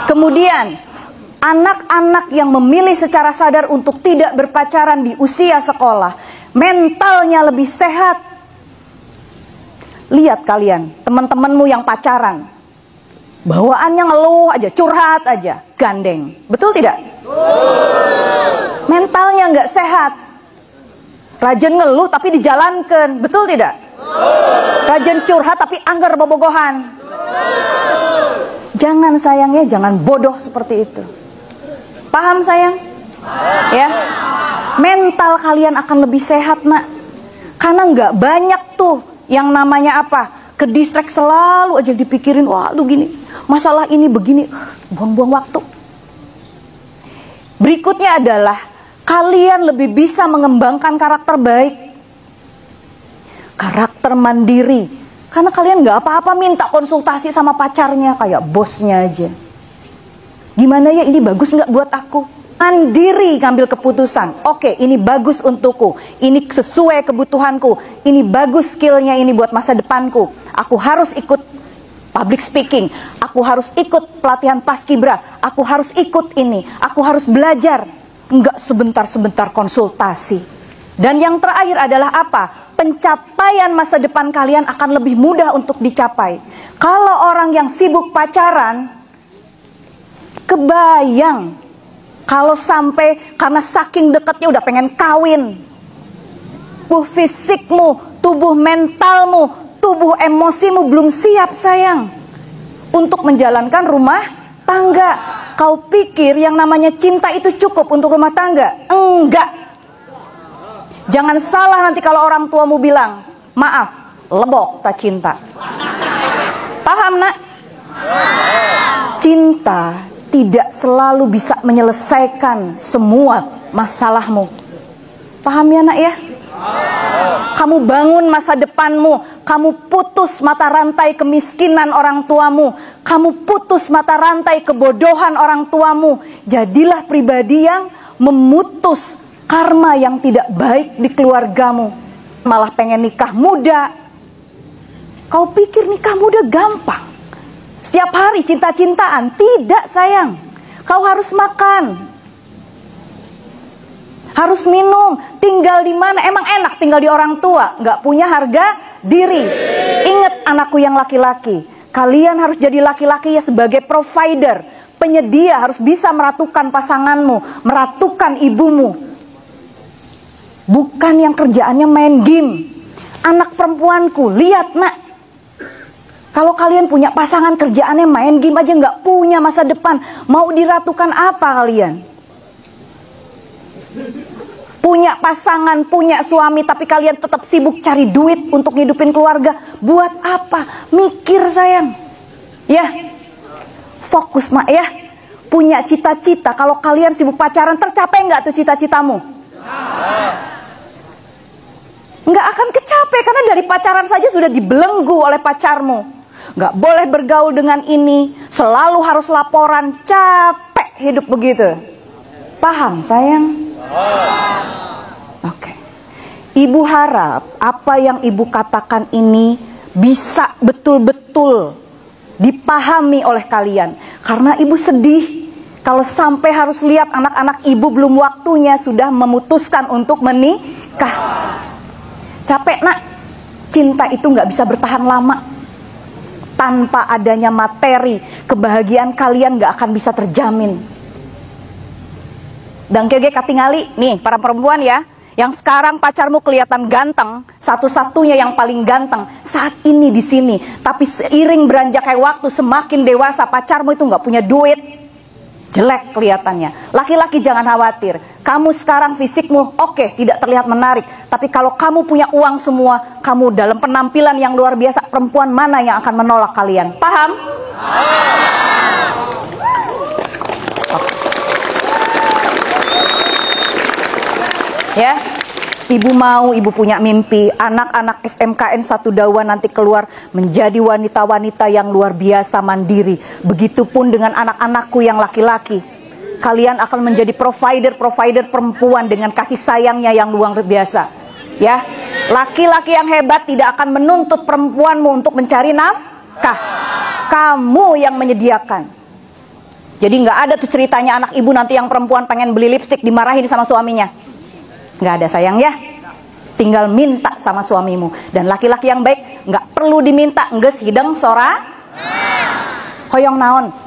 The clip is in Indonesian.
Kemudian, anak-anak yang memilih secara sadar untuk tidak berpacaran di usia sekolah, mentalnya lebih sehat. Lihat kalian, teman-temanmu yang pacaran, bawaannya ngeluh aja, curhat aja, gandeng. Betul tidak? Mentalnya nggak sehat. Rajin ngeluh tapi dijalankan. Betul tidak? Rajin curhat tapi anggar bobogohan. Jangan sayangnya, jangan bodoh seperti itu. Paham sayang? Ya. Mental kalian akan lebih sehat nak. Karena nggak banyak tuh yang namanya apa? Kedistrek selalu aja dipikirin. Waduh gini, masalah ini begini. Buang-buang waktu. Berikutnya adalah kalian lebih bisa mengembangkan karakter baik. Karakter mandiri. Karena kalian nggak apa-apa minta konsultasi sama pacarnya. Kayak bosnya aja. Gimana ya, ini bagus nggak buat aku? Mandiri ngambil keputusan. Oke, ini bagus untukku. Ini sesuai kebutuhanku. Ini bagus skillnya ini buat masa depanku. Aku harus ikut public speaking. Aku harus ikut pelatihan paskibra. Aku harus ikut ini. Aku harus belajar. Nggak sebentar-sebentar konsultasi. Dan yang terakhir adalah apa? Pencapaian masa depan kalian akan lebih mudah untuk dicapai. Kalau orang yang sibuk pacaran, kebayang kalau sampai karena saking dekatnya udah pengen kawin. Tubuh fisikmu, tubuh mentalmu, tubuh emosimu belum siap sayang untuk menjalankan rumah tangga. Kau pikir yang namanya cinta itu cukup untuk rumah tangga? Enggak. Jangan salah nanti kalau orang tuamu bilang, maaf, lebok tak cinta. Paham nak? Cinta tidak selalu bisa menyelesaikan semua masalahmu. Paham ya nak ya? Kamu bangun masa depanmu. Kamu putus mata rantai kemiskinan orang tuamu. Kamu putus mata rantai kebodohan orang tuamu. Jadilah pribadi yang memutus karma yang tidak baik di keluargamu. Malah pengen nikah muda. Kau pikir nikah muda gampang? Setiap hari cinta-cintaan? Tidak sayang. Kau harus makan, harus minum. Tinggal di mana? Emang enak tinggal di orang tua? Nggak punya harga diri. Ingat anakku yang laki-laki, kalian harus jadi laki-laki ya sebagai provider, penyedia. Harus bisa meratukan pasanganmu, meratukan ibumu. Bukan yang kerjaannya main game. Anak perempuanku, lihat nak, kalau kalian punya pasangan kerjaannya main game aja, nggak punya masa depan, mau diratukan apa kalian? Punya pasangan, punya suami, tapi kalian tetap sibuk cari duit untuk ngidupin keluarga. Buat apa? Mikir sayang. Ya, fokus nak ya. Punya cita-cita. Kalau kalian sibuk pacaran, tercapai nggak tuh cita-citamu? Nggak akan kecapai, karena dari pacaran saja sudah dibelenggu oleh pacarmu. Nggak boleh bergaul dengan ini, selalu harus laporan, capek hidup begitu. Paham sayang? Oke. Ibu harap apa yang ibu katakan ini bisa betul-betul dipahami oleh kalian. Karena ibu sedih kalau sampai harus lihat anak-anak ibu belum waktunya sudah memutuskan untuk menikah. Capek nak, cinta itu nggak bisa bertahan lama. Tanpa adanya materi, kebahagiaan kalian nggak akan bisa terjamin. Dan kege katingali, nih para perempuan ya, yang sekarang pacarmu kelihatan ganteng, satu-satunya yang paling ganteng saat ini di sini. Tapi seiring beranjaknya waktu, semakin dewasa, pacarmu itu nggak punya duit, jelek kelihatannya. Laki-laki jangan khawatir. Kamu sekarang fisikmu oke, tidak terlihat menarik. Tapi kalau kamu punya uang semua, kamu dalam penampilan yang luar biasa, perempuan mana yang akan menolak kalian? Paham? Ya, ibu mau, ibu punya mimpi anak-anak SMKN 1 Dawa nanti keluar menjadi wanita-wanita yang luar biasa mandiri. Begitupun dengan anak-anakku yang laki-laki. Kalian akan menjadi provider perempuan dengan kasih sayangnya yang luar biasa. Ya, laki-laki yang hebat tidak akan menuntut perempuanmu untuk mencari nafkah. Kamu yang menyediakan. Jadi nggak ada tuh ceritanya anak ibu nanti yang perempuan pengen beli lipstik dimarahin sama suaminya. Nggak ada sayang ya. Tinggal minta sama suamimu. Dan laki-laki yang baik nggak perlu diminta, enggeus hideng sora hoyong naon.